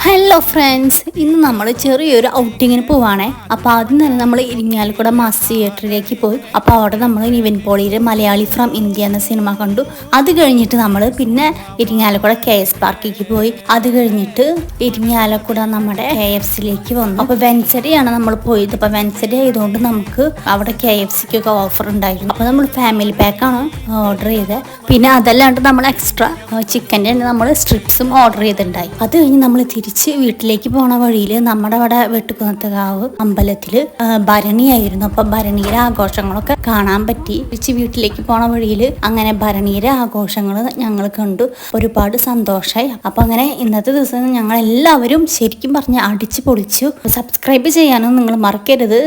Hello friends, ഇന്ന് നമ്മൾ ചെറിയൊരു ഔട്ടിങ്ങിന് പോവാണേ. അപ്പോൾ ആദ്യം തന്നെ നമ്മൾ ഇരിങ്ങാലക്കുട മാസ് തിയേറ്ററിലേക്ക് പോയി. അപ്പോൾ അവിടെ നമ്മൾ നിവിൻ പോളിയുടെ മലയാളി ഫ്രം ഇന്ത്യ എന്ന സിനിമ കണ്ടു. അത് കഴിഞ്ഞിട്ട് നമ്മൾ പിന്നെ ഇരിങ്ങാലക്കുട KS പാർക്കിലേക്ക് പോയി. അത് കഴിഞ്ഞിട്ട് ഇരിങ്ങാലക്കുട നമ്മുടെ KFCയിലേക്ക് വന്നു. അപ്പോൾ വെൻസഡേയാണ് നമ്മൾ പോയത്. അപ്പോൾ വെൻസഡേ ആയതുകൊണ്ട് നമുക്ക് അവിടെ KFCക്കൊക്കെ ഓഫർ ഉണ്ടായിരുന്നു. അപ്പോൾ നമ്മൾ ഫാമിലി പാക്കാണ് ഓർഡർ ചെയ്തത്. പിന്നെ അതല്ലാണ്ട് നമ്മൾ എക്സ്ട്രാ ചിക്കൻ്റെ നമ്മൾ സ്ട്രിപ്സും ഓർഡർ ചെയ്തിട്ടുണ്ടായി. അത് കഴിഞ്ഞ് നമ്മൾ തിരിച്ച് വീട്ടിലേക്ക് പോണ വഴിയിൽ നമ്മുടെ അവിടെ വെട്ടുകുന്നത്തുകാവ് അമ്പലത്തില് ഭരണിയായിരുന്നു. അപ്പൊ ഭരണിയുടെ ആഘോഷങ്ങളൊക്കെ കാണാൻ പറ്റി. തിരിച്ച് വീട്ടിലേക്ക് പോണ വഴിയിൽ അങ്ങനെ ഭരണിയുടെ ആഘോഷങ്ങൾ ഞങ്ങൾ കണ്ടു. ഒരുപാട് സന്തോഷമായി. അപ്പൊ അങ്ങനെ ഇന്നത്തെ ദിവസം ഞങ്ങൾ എല്ലാവരും ശരിക്കും പറഞ്ഞ് അടിച്ചു പൊളിച്ചു. സബ്സ്ക്രൈബ് ചെയ്യാനും നിങ്ങൾ മറക്കരുത്.